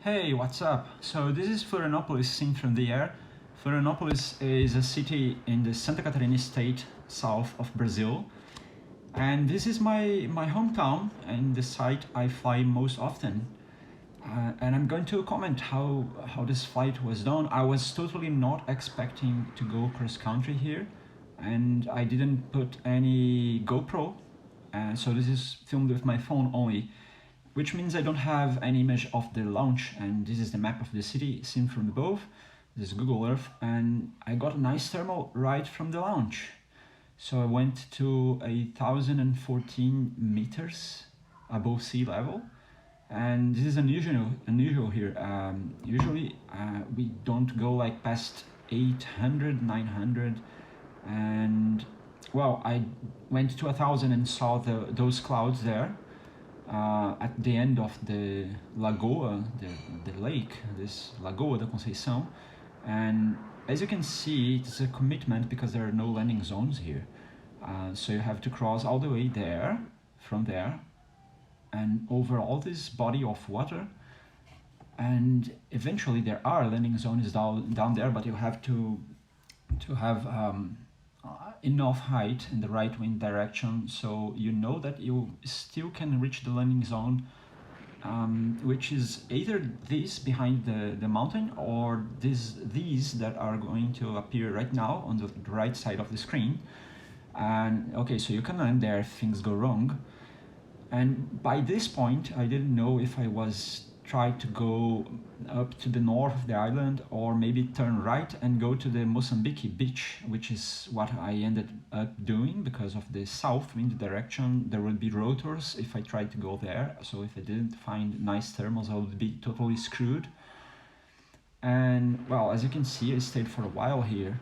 Hey, what's up? So this is Florianópolis seen from the air. Florianópolis is a city in the Santa Catarina state, south of Brazil. And this is my hometown and the site I fly most often. And I'm going to comment how this flight was done. I was totally not expecting to go cross country here, and I didn't put any GoPro, so this is filmed with my phone only, which means I don't have any image of the launch. And this is the map of the city seen from above. This is Google Earth, and I got a nice thermal right from the launch. So I went to 1,014 meters above sea level, and this is unusual here. Usually we don't go like past 800, 900, and well, I went to 1,000 and saw those clouds there at the end of the Lagoa, the lake, this Lagoa da Conceição. And as you can see, it's a commitment because there are no landing zones here. So you have to cross all the way there, from there, and over all this body of water. And eventually there are landing zones down there, but you have to have enough height in the right wind direction, so you know that you still can reach the landing zone, which is either this behind the mountain or these that are going to appear right now on the right side of the screen. And okay, so you can land there if things go wrong. And by this point I didn't know if I was trying to go up to the north of the island or maybe turn right and go to the Moçambique beach, which is what I ended up doing because of the south wind direction. There would be rotors if I tried to go there, so if I didn't find nice thermals I would be totally screwed. And well, as you can see, I stayed for a while here,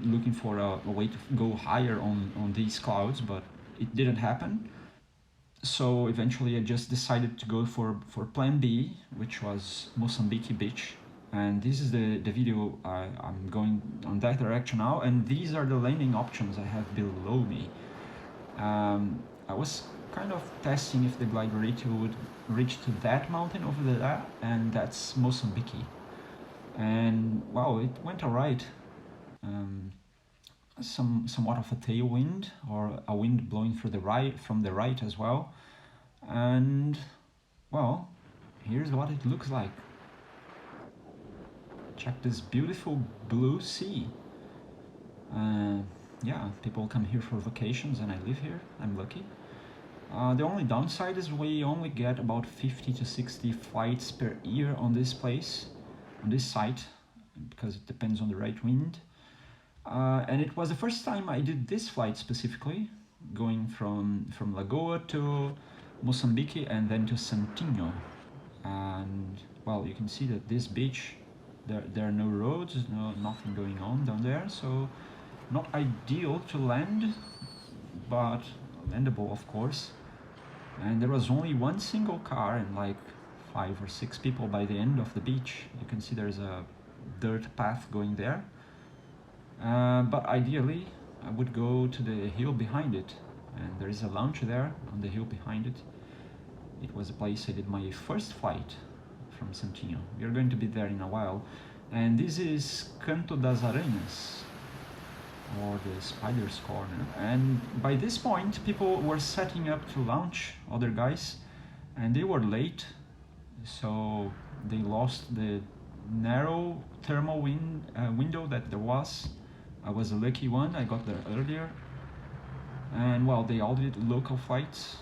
looking for a way to go higher on these clouds, but it didn't happen. So eventually I just decided to go for plan B, which was Moçambique beach. And this is the video. I'm going on that direction now, and these are the landing options I have below me. I was kind of testing if the glide rate would reach to that mountain over there, and that's Moçambique. And wow, it went alright. Somewhat of a tailwind, or a wind blowing from the right as well. And well, here's what it looks like. Check this beautiful blue sea. Yeah, people come here for vacations and I live here. I'm lucky. The only downside is we only get about 50 to 60 flights per year on this place, on this site, because it depends on the right wind. And it was the first time I did this flight specifically, going from Lagoa to Moçambique and then to Santinho. And well, you can see that this beach, there are no roads, nothing going on down there, so not ideal to land, but landable of course. And there was only one single car and like 5 or 6 people by the end of the beach. You can see there's a dirt path going there. But ideally I would go to the hill behind it, and there is a launch there on the hill behind it. It was a place I did my first flight from Santinho. We are going to be there in a while. And this is Canto das Aranhas, or the Spider's Corner. And by this point people were setting up to launch, other guys, and they were late, so they lost the narrow thermal window that there was. I was a lucky one, I got there earlier. And well, they all did local flights.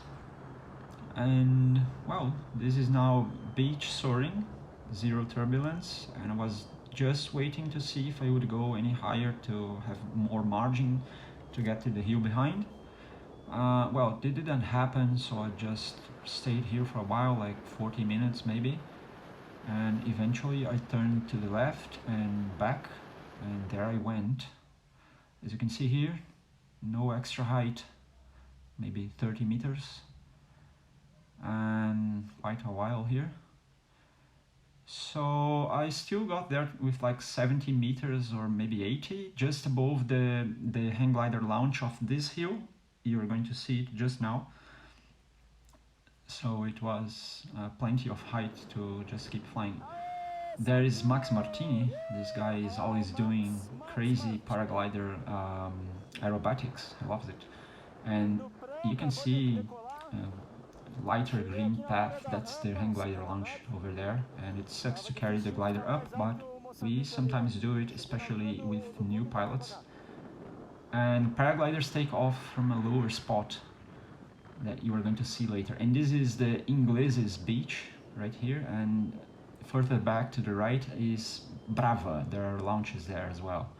And well, this is now beach soaring, zero turbulence, and I was just waiting to see if I would go any higher to have more margin to get to the hill behind. Well, it didn't happen, so I just stayed here for a while, like 40 minutes maybe. And eventually I turned to the left and back, and there I went. As you can see here, no extra height, maybe 30 meters, and quite a while here. So I still got there with like 70 meters or maybe 80, just above the hang glider launch of this hill. You're going to see it just now. so it was plenty of height to just keep flying. There is Max Martini. This guy is always doing crazy paraglider aerobatics. He loves it. And you can see lighter green path. That's the hang glider launch over there. And it sucks to carry the glider up, but we sometimes do it, especially with new pilots. And paragliders take off from a lower spot that you are going to see later. And this is the Ingleses beach right here, and further back to the right is Brava. There are launches there as well.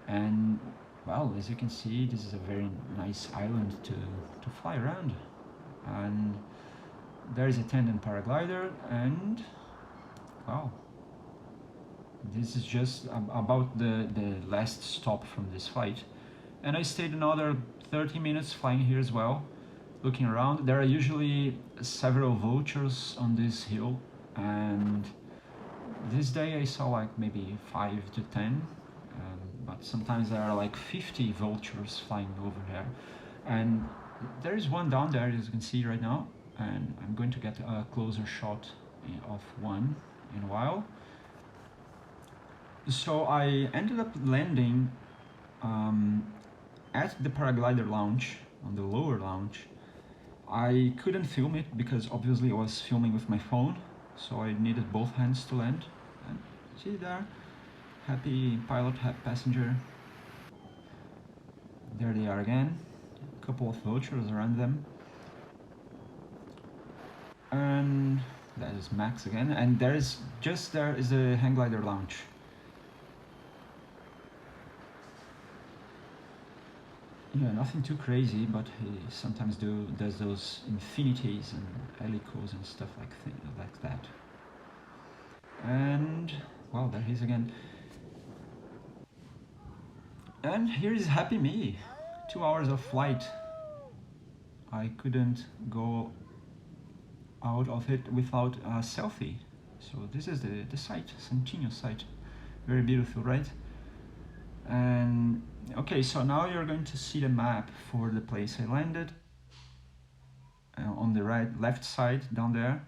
And well, as you can see, this is a very nice island to fly around. And there is a tandem paraglider, and wow, this is just about the last stop from this flight. And I stayed another 30 minutes flying here as well, looking around. There are usually several vultures on this hill, and this day I saw like maybe 5 to 10, but sometimes there are like 50 vultures flying over here. And there is one down there, as you can see right now, and I'm going to get a closer shot of one in a while. So I ended up landing at the paraglider launch, on the lower launch. I couldn't film it because obviously I was filming with my phone, so I needed both hands to land. And see there, happy pilot, happy passenger. There they are again, a couple of vultures around them. And that is Max again, and there is the hang glider launch. Yeah, nothing too crazy, but he sometimes does those infinities and helicos and stuff like that. And well, there he is again. And here is happy me. 2 hours of flight. I couldn't go out of it without a selfie. So this is the site, Santinho site. Very beautiful, right? And okay, so now you're going to see the map for the place I landed. On the left side down there.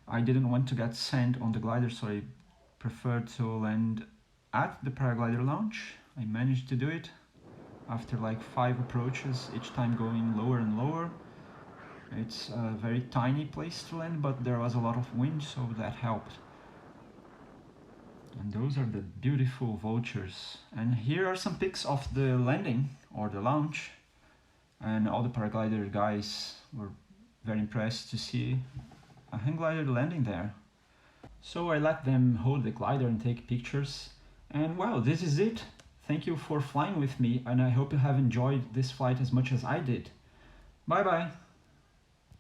I didn't want to get sand on the glider, so I preferred to land at the paraglider launch. I managed to do it after like 5 approaches, each time going lower and lower. It's a very tiny place to land, but there was a lot of wind, so that helped. And those are the beautiful vultures. And here are some pics of the landing or the launch. And all the paraglider guys were very impressed to see a hang glider landing there. So I let them hold the glider and take pictures. And well, this is it. Thank you for flying with me, and I hope you have enjoyed this flight as much as I did. Bye bye!